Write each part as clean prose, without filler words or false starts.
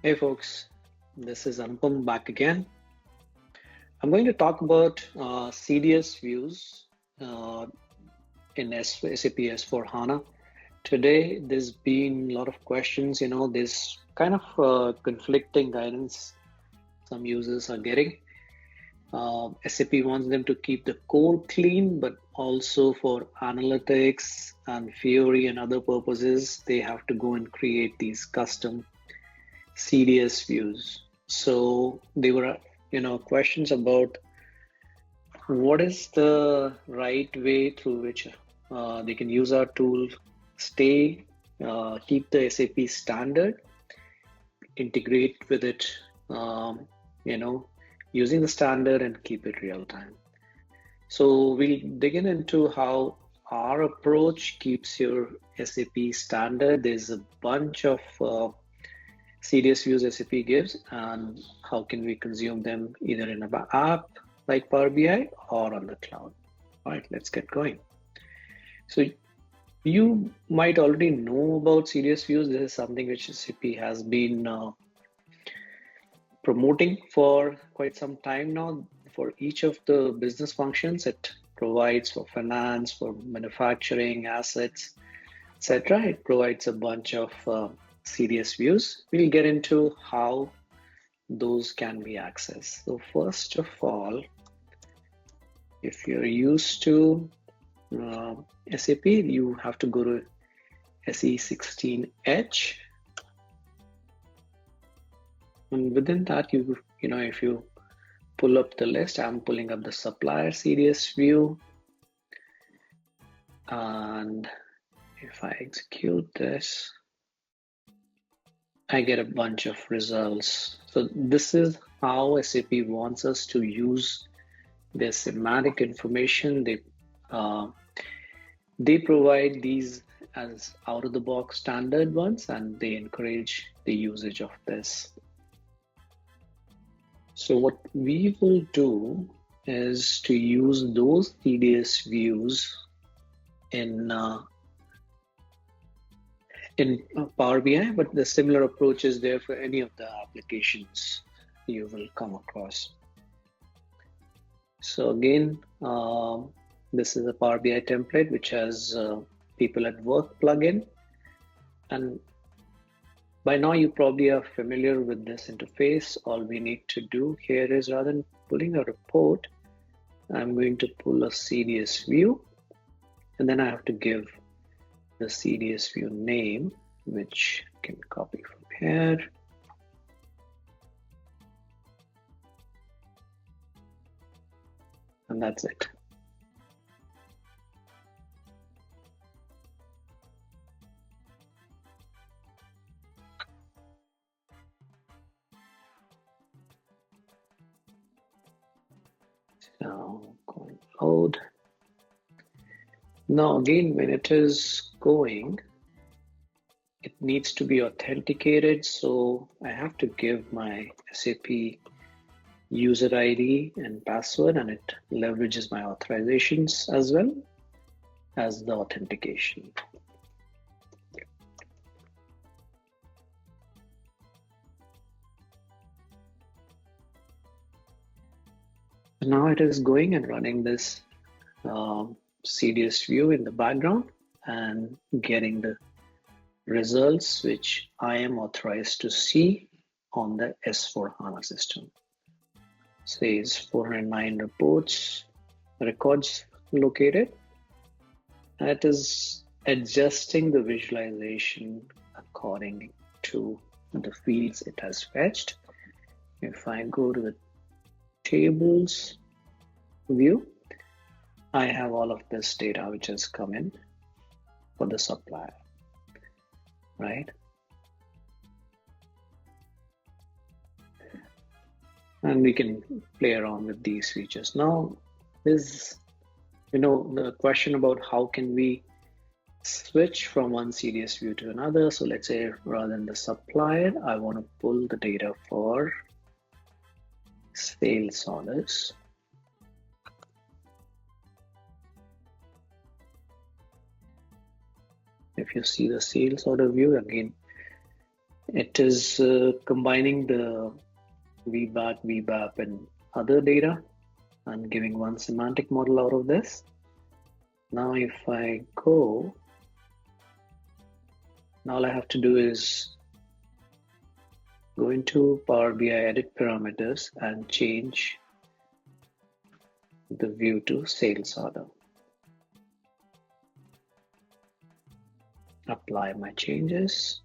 Hey folks, this is Anupam back again. I'm going to talk about CDS views uh, in SAP S/4HANA. Today, there's been a lot of questions. There's kind of conflicting guidance some users are getting. SAP wants them to keep the code clean, but also for analytics and Fiori and other purposes, they have to go and create these custom CDS views. So they were, questions about what is the right way through which they can use our tool, keep the SAP standard, integrate with it, using the standard and keep it real time. So we'll dig into how our approach keeps your SAP standard. There's a bunch of CDS views SAP gives, and how can we consume them either in an app like Power BI or on the cloud. All right, let's get going. So you might already know about CDS views. This is something which SAP has been promoting for quite some time now. For each of the business functions, it provides for finance, for manufacturing, assets, etc. It provides a bunch of CDS views. We'll get into how those can be accessed. So first of all, if you're used to SAP, you have to go to SE16H, and within that, if you pull up the list, I'm pulling up the supplier CDS view, and if I execute this, I get a bunch of results. So this is how SAP wants us to use their semantic information. They provide these as out-of-the-box standard ones, and they encourage the usage of this. So what we will do is to use those CDS views in Power BI, but the similar approach is there for any of the applications you will come across. So again, this is a Power BI template which has people at work plugin, and by now you probably are familiar with this interface. All we need to do here is, rather than pulling a report, I'm going to pull a CDS view, and then I have to give the CDS view name, which I can copy from here. And that's it. So going load. Now again, when it is going, it needs to be authenticated. So I have to give my SAP user ID and password, and it leverages my authorizations as well as the authentication. Now it is going and running this CDS view in the background and getting the results which I am authorized to see on the S/4HANA system. Says 409 records located. And it is adjusting the visualization according to the fields it has fetched. If I go to the tables view, I have all of this data which has come in for the supplier, right? And we can play around with these features. Now, there's the question about how can we switch from one CDS view to another. So let's say rather than the supplier, I want to pull the data for sales orders. If you see the sales order view, again, It is combining the VBAC, VBAP, and other data and giving one semantic model out of this. Now, if I go, all I have to do is go into Power BI, edit parameters, and change the view to sales order. Apply my changes.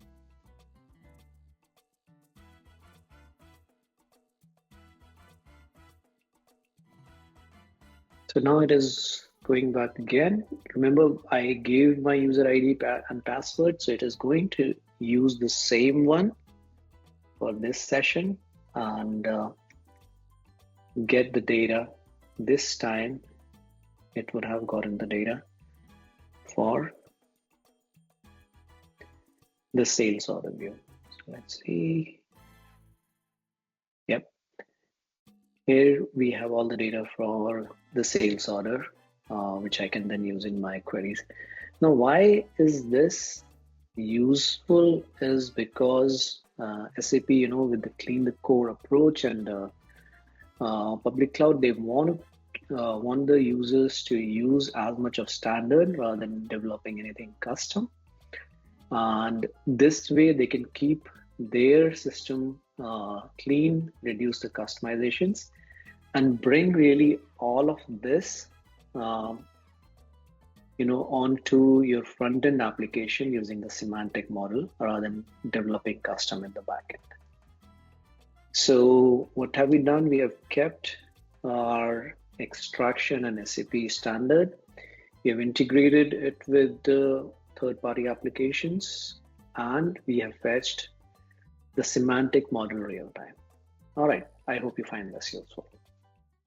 So now it is going back again. Remember, I gave my user ID and password, so it is going to use the same one for this session and get the data. This time it would have gotten the data for the sales order view. So let's see. Yep. Here we have all the data for the sales order, which I can then use in my queries. Now, why is this useful? Is because SAP, with the clean the core approach and public cloud, they want the users to use as much of standard rather than developing anything custom. And this way they can keep their system clean, reduce the customizations, and bring really all of this onto your front-end application using the semantic model rather than developing custom in the backend. So what have we done? We have kept our extraction and SAP standard. We have integrated it with the third-party applications, and we have fetched the semantic model real time. All right, I hope you find this useful.